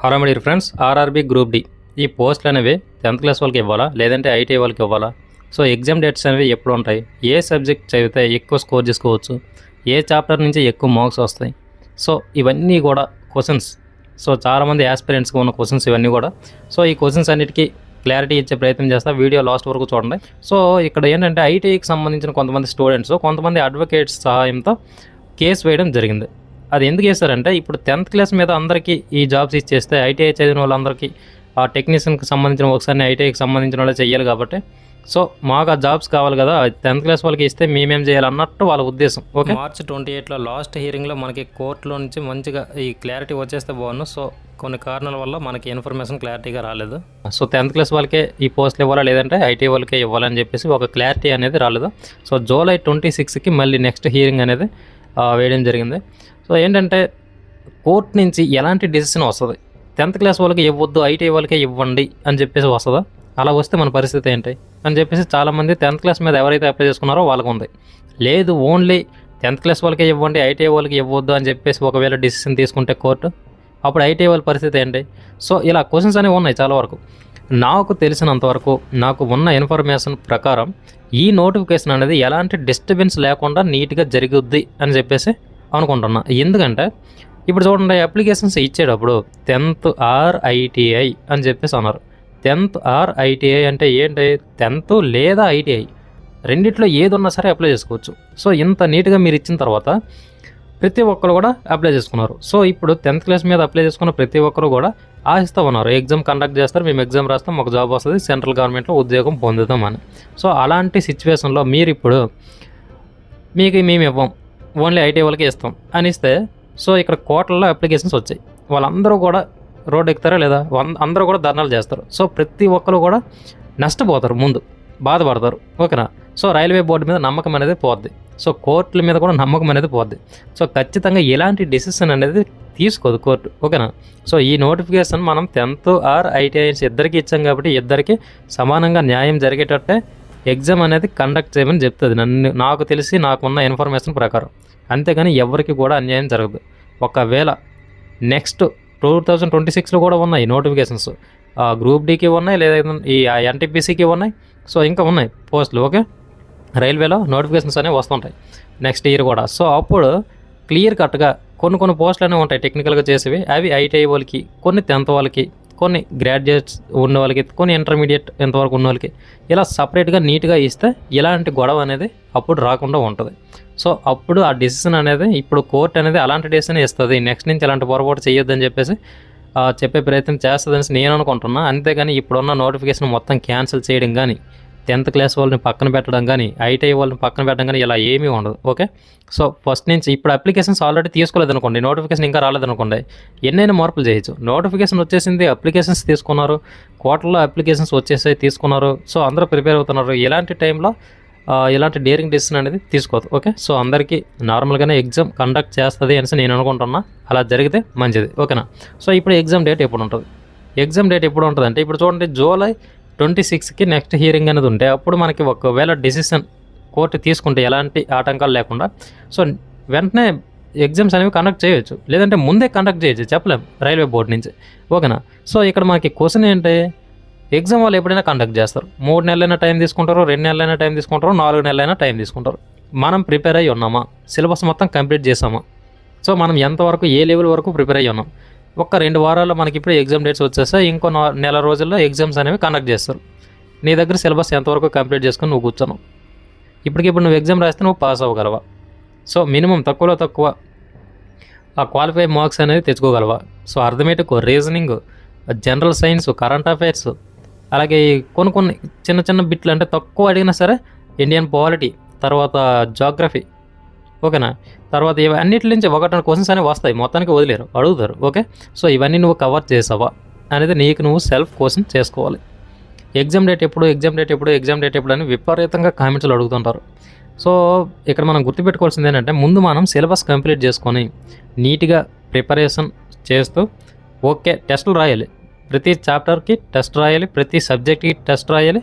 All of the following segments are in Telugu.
Hello my dear friends, RRB group D ఈ పోస్టులు అనేవి 10th క్లాస్ వాళ్ళకి ఇవ్వాలా లేదంటే ఐటీఐ వాళ్ళకి ఇవ్వాలా? సో ఎగ్జామ్ డేట్స్ అనేవి ఎప్పుడు ఉంటాయి? ఏ సబ్జెక్ట్ చదివితే ఎక్కువ స్కోర్ చేసుకోవచ్చు? ఏ చాప్టర్ నుంచి ఎక్కువ మార్క్స్ వస్తాయి? సో ఇవన్నీ కూడా క్వశ్చన్స్. సో చాలామంది యాస్పిరెంట్స్గా ఉన్న క్వశ్చన్స్ ఇవన్నీ కూడా. సో ఈ క్వశ్చన్స్ అన్నిటికీ క్లారిటీ ఇచ్చే ప్రయత్నం చేస్తా. వీడియో లాస్ట్ వరకు చూడండి. సో ఇక్కడ ఏంటంటే ఐటీఐకి సంబంధించిన కొంతమంది స్టూడెంట్స్ కొంతమంది అడ్వకేట్స్ సహాయంతో కేసు వేయడం జరిగింది. అది ఎందుకు చేస్తారంటే ఇప్పుడు 10th క్లాస్ మీద అందరికీ ఈ జాబ్స్ ఇచ్చేస్తే ఐటీఐ చదివిన వాళ్ళందరికీ ఆ టెక్నీషియన్కి సంబంధించిన ఒకసారి ఐటీఐకి సంబంధించిన వాళ్ళే చెయ్యాలి కాబట్టి సో మాకు ఆ జాబ్స్ కావాలి కదా, 10th క్లాస్ వాళ్ళకి ఇస్తే మేమేం చేయాలి అన్నట్టు వాళ్ళ ఉద్దేశం. ఓకే, March 28లో లాస్ట్ హియరింగ్లో మనకి కోర్టులో నుంచి మంచిగా ఈ క్లారిటీ వచ్చేస్తే బాగున్నాను. సో కొన్ని కారణాల వల్ల మనకి ఇన్ఫర్మేషన్ క్లారిటీగా రాలేదు. సో 10th క్లాస్ వాళ్ళకే ఈ పోస్టులు ఇవ్వాలా లేదంటే ఐటీఐ వాళ్ళకే ఇవ్వాలని చెప్పేసి ఒక క్లారిటీ అనేది రాలేదు. సో July 26కి మళ్ళీ నెక్స్ట్ హియరింగ్ అనేది వేయడం జరిగింది. సో ఏంటంటే కోర్టు నుంచి ఎలాంటి డెసిషన్ వస్తుంది? 10th క్లాస్ వాళ్ళకి ఇవ్వద్దు, ఐటీఐ వాళ్ళకే ఇవ్వండి అని చెప్పేసి వస్తుందా? అలా వస్తే మన పరిస్థితి ఏంటి అని చెప్పేసి చాలామంది 10th క్లాస్ మీద ఎవరైతే అప్లై చేసుకున్నారో వాళ్ళకు ఉంది. లేదు, ఓన్లీ 10th క్లాస్ వాళ్ళకే ఇవ్వండి, ఐటీఐ వాళ్ళకి ఇవ్వద్దు అని చెప్పేసి ఒకవేళ డెసిషన్ తీసుకుంటే కోర్టు, అప్పుడు ఐటీఐ వాళ్ళ పరిస్థితి ఏంటి? సో ఇలా క్వశ్చన్స్ అనేవి ఉన్నాయి చాలా వరకు. నాకు తెలిసినంతవరకు, నాకు ఉన్న ఇన్ఫర్మేషన్ ప్రకారం ఈ నోటిఫికేషన్ అనేది ఎలాంటి డిస్టర్బెన్స్ లేకుండా నీట్గా జరుగుద్ది అని చెప్పేసి అనుకుంటున్నా. ఎందుకంటే ఇప్పుడు చూడండి, అప్లికేషన్స్ ఇచ్చేటప్పుడు 10th ఆర్ ఐటీఐ అని చెప్పేసి అన్నారు. 10th ఆర్ ఐటీఐ అంటే ఏంటి? 10th లేదా ఐటీఐ రెండిట్లో ఏది ఉన్నా సరే అప్లై చేసుకోవచ్చు. సో ఇంత నీట్గా మీరు ఇచ్చిన తర్వాత ప్రతి ఒక్కరు కూడా అప్లై చేసుకున్నారు. సో ఇప్పుడు 10th క్లాస్ మీద అప్లై చేసుకున్న ప్రతి ఒక్కరు కూడా ఆశిస్తూ ఉన్నారు, ఎగ్జామ్ కండక్ట్ చేస్తారు, మేము ఎగ్జామ్ రాస్తాం, మాకు జాబ్ వస్తుంది, సెంట్రల్ గవర్నమెంట్లో ఉద్యోగం పొందుతామని. సో అలాంటి సిచ్యువేషన్లో మీరు ఇప్పుడు మేము ఇవ్వం, ఓన్లీ ఐటీఐ వాళ్ళకి ఇస్తాం అని ఇస్తే సో ఇక్కడ కోట్లలో అప్లికేషన్స్ వచ్చాయి. వాళ్ళందరూ కూడా రోడ్ ఎక్కుతారా లేదా? అందరూ కూడా ధర్నాలు చేస్తారు. సో ప్రతి ఒక్కరు కూడా నష్టపోతారు, ముందు బాధపడతారు. ఓకేనా? సో రైల్వే బోర్డు మీద నమ్మకం అనేది పోద్ది. సో కోర్టుల మీద కూడా నమ్మకం అనేది పోద్ది. సో ఖచ్చితంగా ఎలాంటి డెసిషన్ అనేది తీసుకోదు కోర్టు. ఓకేనా? సో ఈ నోటిఫికేషన్ మనం 10th ఆర్ ఐటీఐస్ ఇద్దరికి ఇచ్చాం కాబట్టి ఇద్దరికి సమానంగా న్యాయం జరిగేటట్టే ఎగ్జామ్ అనేది కండక్ట్ చేయమని చెప్తుంది నాకు తెలిసి నాకున్న ఇన్ఫర్మేషన్ ప్రకారం. అంతేగాని ఎవరికి కూడా అన్యాయం జరగదు. ఒకవేళ నెక్స్ట్ 2026లో కూడా ఉన్నాయి నోటిఫికేషన్స్, గ్రూప్ డీకి ఉన్నాయి, లేదా ఈ ఎన్టీపీసీకి ఉన్నాయి. సో ఇంకా ఉన్నాయి పోస్టులు. ఓకే, రైల్వేలో నోటిఫికేషన్స్ అనేవి వస్తుంటాయి నెక్స్ట్ ఇయర్ కూడా. సో అప్పుడు క్లియర్ కట్గా కొన్ని పోస్టులు అనేవి ఉంటాయి టెక్నికల్గా చేసేవి. అవి ఐటీఐ వాళ్ళకి, కొన్ని 10th వాళ్ళకి, కొన్ని గ్రాడ్యుయేట్స్ ఉన్న వాళ్ళకి, కొన్ని ఇంటర్మీడియట్ ఎంతవరకు ఉన్న వాళ్ళకి, ఇలా సపరేట్గా నీట్గా ఇస్తే ఇలాంటి గొడవ అనేది అప్పుడు రాకుండా ఉంటుంది. సో అప్పుడు ఆ డెసిషన్ అనేది ఇప్పుడు కోర్టు అనేది అలాంటి డెసిషన్ ఇస్తుంది, నెక్స్ట్ నుంచి అలాంటి పొరపాటు చేయొద్దని చెప్పేసి చెప్పే ప్రయత్నం చేస్తుందని నేను అనుకుంటున్నా. అంతేగాని ఇప్పుడున్న నోటిఫికేషన్ మొత్తం క్యాన్సిల్ చేయడం కానీ, 10th క్లాస్ వాళ్ళని పక్కన పెట్టడం కానీ, ఐటీఐ వాళ్ళని పక్కన పెట్టడం కానీ ఇలా ఏమీ ఉండదు. ఓకే, సో ఫస్ట్ నుంచి ఇప్పుడు అప్లికేషన్స్ ఆల్రెడీ తీసుకోలేదనుకోండి, నోటిఫికేషన్ ఇంకా రాలేదనుకోండి, ఎన్నైనా మార్పులు చేయొచ్చు. నోటిఫికేషన్ వచ్చేసింది, అప్లికేషన్స్ తీసుకున్నారు, కోర్టులో అప్లికేషన్స్ వచ్చేసాయి, తీసుకున్నారు. సో అందరూ ప్రిపేర్ అవుతున్నారు. ఇలాంటి టైంలో ఇలాంటి డేరింగ్ డెసిషన్ అనేది తీసుకోవద్దు. ఓకే, సో అందరికీ నార్మల్గానే ఎగ్జామ్ కండక్ట్ చేస్తుంది అనేసి నేను అనుకుంటున్నా. అలా జరిగితే మంచిది. ఓకేనా? సో ఇప్పుడు ఎగ్జామ్ డేట్ ఎప్పుడు ఉంటుంది? ఎగ్జామ్ డేట్ ఎప్పుడు ఉంటుంది అంటే ఇప్పుడు చూడండి, July 26కి నెక్స్ట్ హియరింగ్ అనేది ఉంటే అప్పుడు మనకి ఒకవేళ డెసిషన్ కోర్టు తీసుకుంటే ఎలాంటి ఆటంకాలు లేకుండా సో వెంటనే ఎగ్జామ్స్ అనేవి కండక్ట్ చేయొచ్చు, లేదంటే ముందే కండక్ట్ చేయొచ్చు, చెప్పలేం రైల్వే బోర్డు నుంచి. ఓకేనా? సో ఇక్కడ మనకి క్వశ్చన్ ఏంటి? ఎగ్జామ్ వాళ్ళు ఎప్పుడైనా కండక్ట్ చేస్తారు, 3 నెలలైనా టైం తీసుకుంటారు, 2 నెలలైనా టైం తీసుకుంటారు, 4 నెలలైనా టైం తీసుకుంటారు. మనం ప్రిపేర్ అయ్యి ఉన్నామా? సిలబస్ మొత్తం కంప్లీట్ చేసామా? సో మనం ఎంతవరకు ఏ లెవెల్ వరకు ప్రిపేర్ అయ్యి ఉన్నాం? ఒక్క 2 వారాల్లో మనకి ఇప్పుడు ఎగ్జామ్ డేట్స్ వచ్చేస్తాయి, ఇంకో నెల రోజుల్లో ఎగ్జామ్స్ అనేవి కండక్ట్ చేస్తారు. నీ దగ్గర సిలబస్ ఎంతవరకు కంప్లీట్ చేసుకొని నువ్వు కూర్చున్నావు. ఇప్పటికిప్పుడు నువ్వు ఎగ్జామ్ రాస్తే నువ్వు పాస్ అవ్వగలవా? సో మినిమం తక్కువలో తక్కువ ఆ క్వాలిఫై మార్క్స్ అనేది తెచ్చుకోగలవా? So arithmetic, reasoning, general science, current affairs, అలాగే కొన్ని చిన్న బిట్లు అంటే తక్కువ అడిగినా సరే ఇండియన్ పాలిటీ, తర్వాత జాగ్రఫీ. ఓకేనా? తర్వాత అన్నిటి నుంచి 1-2 క్వశ్చన్స్ అనేవి వస్తాయి, మొత్తానికి వదిలేరు, అడుగుతారు. ఓకే, సో ఇవన్నీ నువ్వు కవర్ చేసావా అనేది నీకు నువ్వు సెల్ఫ్ క్వశ్చన్ చేసుకోవాలి. ఎగ్జామ్ డేట్ ఎప్పుడు అని విపరీతంగా కామెంట్స్లో అడుగుతుంటారు. సో ఇక్కడ మనం గుర్తుపెట్టుకోవాల్సింది ఏంటంటే ముందు మనం సిలబస్ కంప్లీట్ చేసుకొని నీట్గా ప్రిపరేషన్ చేస్తూ ఓకే టెస్టులు రాయాలి, ప్రతి చాప్టర్కి టెస్ట్ రాయాలి, ప్రతి సబ్జెక్ట్కి టెస్ట్ రాయాలి,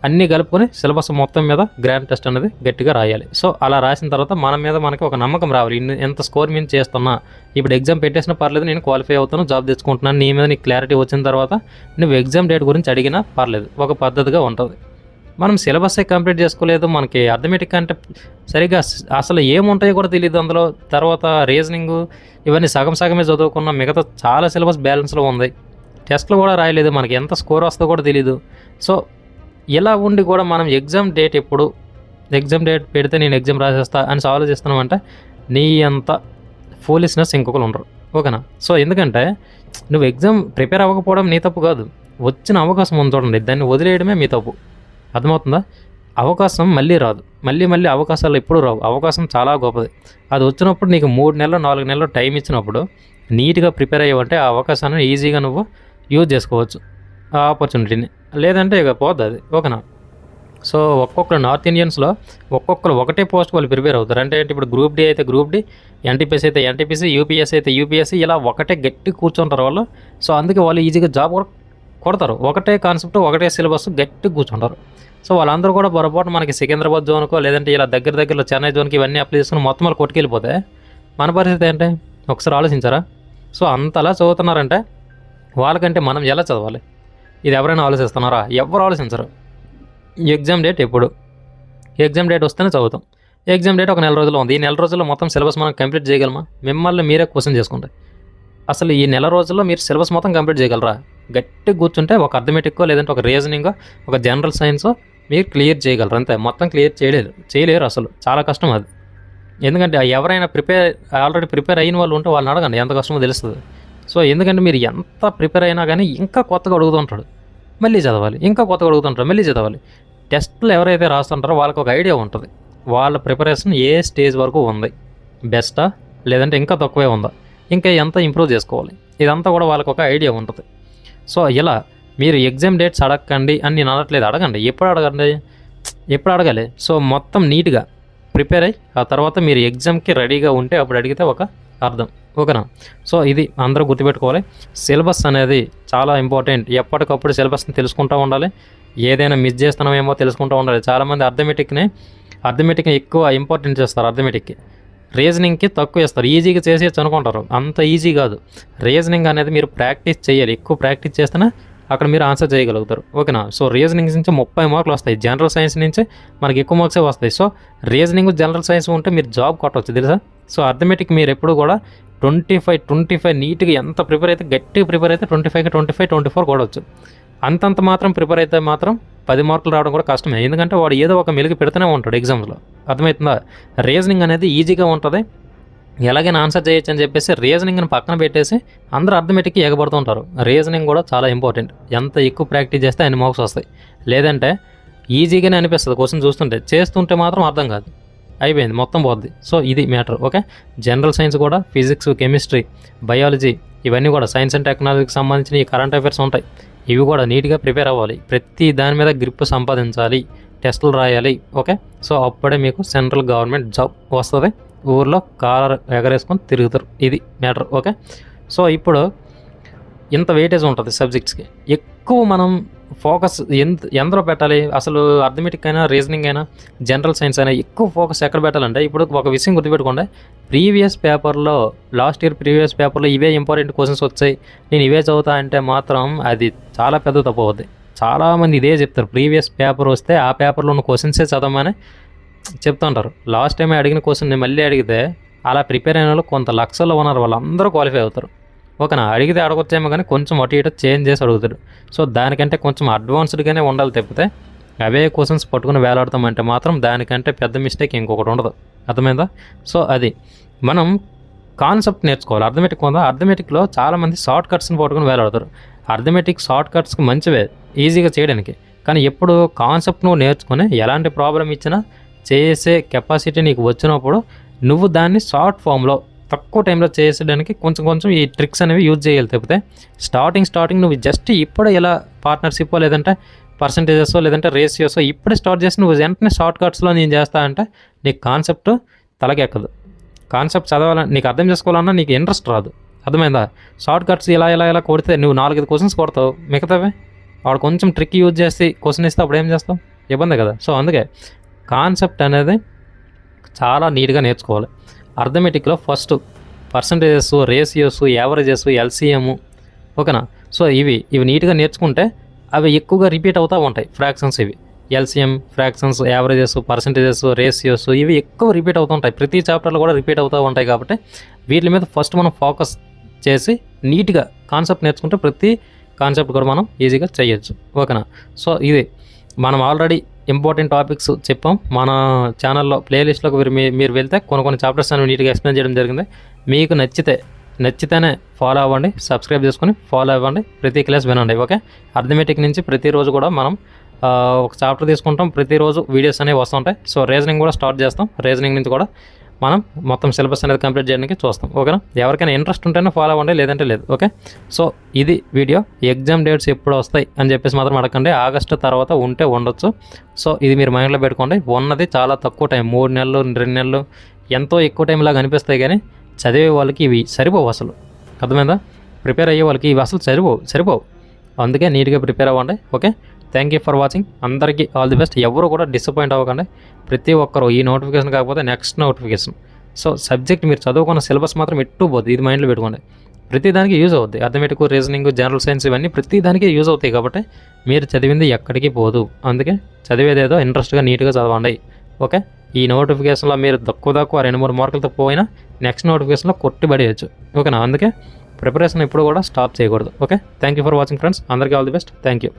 అన్నీ కలుపుకొని సిలబస్ మొత్తం మీద గ్రాండ్ టెస్ట్ అనేది గట్టిగా రాయాలి. సో అలా రాసిన తర్వాత మన మీద మనకి ఒక నమ్మకం రావాలి. ఎంత స్కోర్ మీద చేస్తున్నా, ఇప్పుడు ఎగ్జామ్ పెట్టేసినా పర్లేదు, నేను క్వాలిఫై అవుతాను, జాబ్ తెచ్చుకుంటున్నాను, నీ మీద నీకు క్లారిటీ వచ్చిన తర్వాత నువ్వు ఎగ్జామ్ డేట్ గురించి అడిగినా పర్లేదు, ఒక పద్ధతిగా ఉంటుంది. మనం సిలబస్సే కంప్లీట్ చేసుకోలేదు, మనకి అర్థమెటిక్ అంటే సరిగ్గా అసలు ఏముంటాయో కూడా తెలియదు అందులో. తర్వాత రీజనింగ్ ఇవన్నీ సగం సగమే చదువుకున్న, మిగతా చాలా సిలబస్ బ్యాలెన్స్లో ఉంది. టెస్ట్లు కూడా రాయలేదు, మనకి ఎంత స్కోర్ వస్తుందో కూడా తెలియదు. సో ఇలా ఉండి కూడా మనం ఎగ్జామ్ డేట్ ఎప్పుడు, ఎగ్జామ్ డేట్ పెడితే నేను ఎగ్జామ్ రాసేస్తా అని ఆలోచిస్తున్నామంటే నీ అంత ఫూలిష్నెస్ ఇంకొకరు ఉండరు. ఓకేనా? సో ఎందుకంటే నువ్వు ఎగ్జామ్ ప్రిపేర్ అవ్వకపోవడం నీ తప్పు కాదు, వచ్చిన అవకాశం ఉంది చూడండి, దాన్ని వదిలేయడమే మీ తప్పు. అర్థమవుతుందా? అవకాశం మళ్ళీ రాదు, మళ్ళీ అవకాశాలు ఎప్పుడు రావు. అవకాశం చాలా గొప్పది. అది వచ్చినప్పుడు నీకు 3 నెలలు 4 నెలలు టైం ఇచ్చినప్పుడు నీట్గా ప్రిపేర్ అయ్యావంటే ఆ అవకాశాన్ని ఈజీగా నువ్వు యూజ్ చేసుకోవచ్చు, ఆ ఆపర్చునిటీని. లేదంటే ఇక పోద్ది అది. ఓకేనా? సో ఒక్కొక్కరు నార్త్ ఇండియన్స్లో ఒక్కొక్కరు ఒకటే పోస్ట్ వాళ్ళు ప్రిపేర్ అవుతారు. అంటే ఇప్పుడు గ్రూప్ డి అయితే గ్రూప్ డి, ఎన్టీపీసీ అయితే ఎన్టీపీసీ, యూపీఎస్సీ అయితే యూపీఎస్సీ, ఇలా ఒకటే గట్టి కూర్చుంటారు వాళ్ళు. సో అందుకే వాళ్ళు ఈజీగా జాబ్ కూడా కొడతారు. ఒకటే కాన్సెప్ట్, ఒకటే సిలబస్, గట్టి కూర్చుంటారు. సో వాళ్ళందరూ కూడా పొరపాటు మనకి సికింద్రాబాద్ జోన్కో లేదంటే ఇలా దగ్గరలో చెన్నై జోన్కి ఇవన్నీ అప్లై చేసుకుని మొత్తం వాళ్ళు కొట్టుకెళ్ళిపోతే మన పరిస్థితి ఏంటి ఒకసారి ఆలోచించారా? సో అంతలా చదువుతున్నారంటే వాళ్ళకంటే మనం ఎలా చదవాలి, ఇది ఎవరైనా ఆలోచిస్తున్నారా? ఎవరు ఆలోచించరు. ఎగ్జామ్ డేట్ ఎప్పుడు, ఎగ్జామ్ డేట్ వస్తేనే చదువుతాం. ఎగ్జామ్ డేట్ ఒక నెల రోజుల్లో ఉంది, ఈ నెల రోజుల్లో మొత్తం సిలబస్ మనం కంప్లీట్ చేయగలమా? మిమ్మల్ని మీరే క్వశ్చన్ చేసుకుంటాయి. అసలు ఈ నెల రోజుల్లో మీరు సిలబస్ మొత్తం కంప్లీట్ చేయగలరా? గట్టి కూర్చుంటే ఒక అర్థమెటిక్కో లేదంటే ఒక రీజనింగో ఒక జనరల్ సైన్సో మీరు క్లియర్ చేయగలరు, అంతే. మొత్తం క్లియర్ చేయలేరు అసలు, చాలా కష్టం అది. ఎందుకంటే ఎవరైనా ఆల్రెడీ ప్రిపేర్ అయిన వాళ్ళు ఉంటే వాళ్ళని అడగండి, ఎంత కష్టమో తెలుస్తుంది. సో ఎందుకంటే మీరు ఎంత ప్రిపేర్ అయినా కానీ ఇంకా కొత్తగా అడుగుతుంటాడు, మళ్ళీ చదవాలి, ఇంకా కొత్తగా అడుగుతుంటారు, మళ్ళీ చదవాలి. టెస్ట్లు ఎవరైతే రాస్తుంటారో వాళ్ళకి ఒక ఐడియా ఉంటుంది, వాళ్ళ ప్రిపరేషన్ ఏ స్టేజ్ వరకు ఉంది, బెస్టా లేదంటే ఇంకా తక్కువే ఉందా, ఇంకా ఎంత ఇంప్రూవ్ చేసుకోవాలి, ఇదంతా కూడా వాళ్ళకి ఒక ఐడియా ఉంటుంది. సో ఇలా మీరు ఎగ్జామ్ డేట్స్ అడగండి అని నేను అనట్లేదు, అడగండి. ఎప్పుడు అడగాలి? సో మొత్తం నీట్గా ప్రిపేర్ అయ్యి ఆ తర్వాత మీరు ఎగ్జామ్కి రెడీగా ఉంటే అప్పుడు అడిగితే ఒక అర్థం. ఓకేనా? సో ఇది అందరూ గుర్తుపెట్టుకోవాలి. సిలబస్ అనేది చాలా ఇంపార్టెంట్. ఎప్పటికప్పుడు సిలబస్ని తెలుసుకుంటూ ఉండాలి. ఏదైనా మిస్ చేస్తున్నామేమో తెలుసుకుంటూ ఉండాలి. చాలామంది అర్థమెటిక్ని ఎక్కువ ఇంపార్టెంట్ చేస్తారు, అర్థమెటిక్కి. రీజనింగ్కి తక్కువ ఇస్తారు, ఈజీగా చేసేయచ్చు అనుకుంటారు. అంత ఈజీ కాదు. రీజనింగ్ అనేది మీరు ప్రాక్టీస్ చేయాలి, ఎక్కువ ప్రాక్టీస్ చేస్తేనే అక్కడ మీరు ఆన్సర్ చేయగలుగుతారు. ఓకేనా? సో రీజనింగ్ నుంచి 30 మార్కులు వస్తాయి, జనరల్ సైన్స్ నుంచి మనకి ఎక్కువ మార్క్సే వస్తాయి. సో రీజనింగ్ జనరల్ సైన్స్ ఉంటే మీరు జాబ్ కొట్టవచ్చు, తెలుసా? సో అర్థమెటిక్ మీరు ఎప్పుడు కూడా 25 నీట్గా ఎంత ప్రిపేర్ అయితే, గట్టిగా ప్రిపేర్ అయితే 25కి 25, 24 కొడవచ్చు. అంతంత మాత్రం ప్రిపేర్ అయితే మాత్రం 10 మార్కులు రావడం కూడా కష్టమే. ఎందుకంటే వాడు ఏదో ఒక మెలుగు పెడుతూనే ఉంటాడు ఎగ్జామ్స్లో. అర్థమవుతుందా? రీజనింగ్ అనేది ఈజీగా ఉంటుంది, ఎలాగైనా ఆన్సర్ చేయొచ్చు అని చెప్పేసి రీజనింగ్ని పక్కన పెట్టేసి అందరూ అర్థమెటిక్కి ఎగబడుతూ ఉంటారు. రీజనింగ్ కూడా చాలా ఇంపార్టెంట్. ఎంత ఎక్కువ ప్రాక్టీస్ చేస్తే అన్ని మార్క్స్ వస్తాయి. లేదంటే ఈజీగానే అనిపిస్తుంది క్వశ్చన్ చూస్తుంటే, చేస్తుంటే మాత్రం అర్థం కాదు, అయిపోయింది, మొత్తం పోద్ది. సో ఇది మ్యాటర్. ఓకే? జనరల్ సైన్స్ కూడా ఫిజిక్స్, కెమిస్ట్రీ, బయాలజీ ఇవన్నీ కూడా సైన్స్ అండ్ టెక్నాలజీకి సంబంధించిన ఈ కరెంట్ అఫైర్స్ ఉంటాయి. ఇవి కూడా నీట్గా ప్రిపేర్ అవ్వాలి, ప్రతి దాని మీద గ్రిప్ సంపాదించాలి, టెస్టులు రాయాలి. ఓకే? సో అప్పుడే మీకు సెంట్రల్ గవర్నమెంట్ జాబ్ వస్తుంది, ఊర్లో కాలర్ ఎగరేసుకొని తిరుగుతారు. ఇది మ్యాటర్. ఓకే? సో ఇప్పుడు ఇంత వెయిటేజ్ ఉంటుంది సబ్జెక్ట్స్కి, ఎక్కువ మనం ఫోకస్ ఎందులో పెట్టాలి? అసలు అర్థమెటిక్ అయినా, రీజనింగ్ అయినా, జనరల్ సైన్స్ అయినా ఎక్కువ ఫోకస్ ఎక్కడ పెట్టాలంటే, ఇప్పుడు ఒక విషయం గుర్తుపెట్టుకోండి, ప్రీవియస్ పేపర్లో, లాస్ట్ ఇయర్ ప్రీవియస్ పేపర్లో ఇవే ఇంపార్టెంట్ క్వశ్చన్స్ వచ్చాయి, నేను ఇవే చదువుతా అంటే మాత్రం అది చాలా పెద్ద తప్పు అవుద్ది. చాలామంది ఇదే చెప్తారు, ప్రీవియస్ పేపర్ వస్తే ఆ పేపర్లో ఉన్న క్వశ్చన్సే చదవమని చెప్తుంటారు. లాస్ట్ టైం అడిగిన క్వశ్చన్ మళ్ళీ అడిగితే అలా ప్రిపేర్ అయిన వాళ్ళు కొంత లక్షల్లో ఉన్నారు, వాళ్ళందరూ క్వాలిఫై అవుతారు. ఓకేనా? అడిగితే అడగొచ్చేమో కానీ కొంచెం అటు ఇటు చేంజ్ చేసి అడుగుతాడు. సో దానికంటే కొంచెం అడ్వాన్స్డ్గానే ఉండాలి తప్పితే అవే క్వశ్చన్స్ పట్టుకుని వేలాడతామంటే మాత్రం దానికంటే పెద్ద మిస్టేక్ ఇంకొకటి ఉండదు. అర్థమైందా? సో అది మనం కాన్సెప్ట్ నేర్చుకోవాలి. అర్థమెటిక్ ఉందా? అర్థమెటిక్లో చాలామంది షార్ట్ కట్స్ని పట్టుకుని వేలాడతారు. అర్థమెటిక్ షార్ట్ కట్స్కి మంచివే ఈజీగా చేయడానికి, కానీ ఎప్పుడు కాన్సెప్ట్ నువ్వు నేర్చుకొని ఎలాంటి ప్రాబ్లం ఇచ్చినా చేసే కెపాసిటీ నీకు వచ్చినప్పుడు నువ్వు దాన్ని షార్ట్ ఫామ్లో తక్కువ టైంలో చేసేయడానికి కొంచెం ఈ ట్రిక్స్ అనేవి యూజ్ చేయాలి. తప్పితే స్టార్టింగ్ నువ్వు జస్ట్ ఇప్పుడే ఎలా పార్ట్నర్షిప్ లేదంటే పర్సంటేజెస్ లేదంటే రేషియోస్ ఇప్పుడే స్టార్ట్ చేసి నువ్వు వెంటనే షార్ట్ కట్స్లో నేను చేస్తా అంటే నీకు కాన్సెప్ట్ తలకెక్కదు. కాన్సెప్ట్ చదవాలని, నీకు అర్థం చేసుకోవాలన్నా నీకు ఇంట్రెస్ట్ రాదు. అర్థమైందా? షార్ట్ కట్స్ ఇలా కొడితే నువ్వు 4-5 క్వశ్చన్స్ కొడతావు, మిగతావే వాడు కొంచెం ట్రిక్ యూజ్ చేసి క్వశ్చన్ ఇస్తే అప్పుడు ఏం చేస్తావు? ఇబ్బంది కదా. సో అందుకే కాన్సెప్ట్ అనేది చాలా నీట్గా నేర్చుకోవాలి. అర్థమెటిక్లో first percentages, ratios, averages, LCM, ఓకేనా. సో ఇవి నీట్గా నేర్చుకుంటే అవి ఎక్కువగా రిపీట్ అవుతూ ఉంటాయి. ఫ్రాక్షన్స్ ఇవి LCM, fractions, averages, percentages, ratios ఇవి ఎక్కువ రిపీట్ అవుతూ ఉంటాయి. ప్రతి చాప్టర్లో కూడా రిపీట్ అవుతూ ఉంటాయి. కాబట్టి వీటి మీద ఫస్ట్ మనం ఫోకస్ చేసి నీట్గా కాన్సెప్ట్ నేర్చుకుంటే ప్రతి కాన్సెప్ట్ కూడా మనం ఈజీగా చేయొచ్చు, ఓకేనా. సో ఇది మనం ఆల్రెడీ ఇంపార్టెంట్ టాపిక్స్ చెప్పాం. మన ఛానల్లో ప్లేలిస్ట్లోకి మీరు వెళ్తే కొన్ని చాప్టర్స్ అనేవి నీట్గా ఎక్స్ప్లెయిన్ చేయడం జరిగింది. మీకు నచ్చితేనే ఫాలో అవ్వండి, సబ్స్క్రైబ్ చేసుకొని ఫాలో అవ్వండి, ప్రతి క్లాస్ వినండి, ఓకే. అర్థమెటిక్ నుంచి ప్రతిరోజు కూడా మనం ఒక చాప్టర్ తీసుకుంటాం, ప్రతిరోజు వీడియోస్ అనేవి వస్తుంటాయి. సో రీజనింగ్ కూడా స్టార్ట్ చేస్తాం. రీజనింగ్ నుంచి కూడా మనం మొత్తం సిలబస్ అనేది కంప్లీట్ చేయడానికి చూస్తాం, ఓకేనా. ఎవరికైనా ఇంట్రెస్ట్ ఉంటేనే ఫాలో అవ్వండి, లేదంటే లేదు, ఓకే. సో ఇది వీడియో. ఎగ్జామ్ డేట్స్ ఎప్పుడు వస్తాయి అని చెప్పేసి మాత్రం అడగండి. ఆగస్టు తర్వాత ఉంటే ఉండొచ్చు. సో ఇది మీరు మైండ్లో పెట్టుకోండి. ఉన్నది చాలా తక్కువ టైం, 3 నెలలు 2 నెలలు ఎంతో ఎక్కువ టైం లాగా అనిపిస్తాయి, కానీ చదివే వాళ్ళకి ఇవి సరిపోవు అసలు, అర్థమైందా. ప్రిపేర్ అయ్యే వాళ్ళకి ఇవి అసలు సరిపోవు. అందుకే నీట్గా ప్రిపేర్ అవ్వండి, okay. Thank you for watching. అందరికీ ఆల్ ది బెస్ట్. ఎవరు కూడా డిసప్పాయింట్ అవ్వకండి. ప్రతి ఒక్కరు ఈ నోటిఫికేషన్ కాకపోతే నెక్స్ట్ నోటిఫికేషన్. సో సబ్జెక్ట్ మీరు చదువుకున్న సిలబస్ మాత్రం ఎట్టు పోద్ది, ఇది మైండ్లో పెట్టుకోండి. ప్రతి దానికి యూజ్ అవుద్ది. అర్థమెటిక్, రీజనింగ్, జనరల్ సైన్స్ ఇవన్నీ ప్రతి దానికి యూజ్ అవుతాయి. కాబట్టి మీరు చదివింది ఎక్కడికి పోదు. అందుకే చదివేదేదో ఇంట్రెస్ట్గా నీట్గా చదవండి, ఓకే. ఈ నోటిఫికేషన్లో మీరు తక్కువ 2-3 మార్కులతో పోయినా నెక్స్ట్ నోటిఫికేషన్లో కొట్టిబడేయచ్చు, ఓకేనా. అందుకే ప్రిపరేషన్ ఎప్పుడు కూడా స్టాప్ చేయకూడదు, okay. Thank you for watching friends. అందరికీ all the best. Thank you.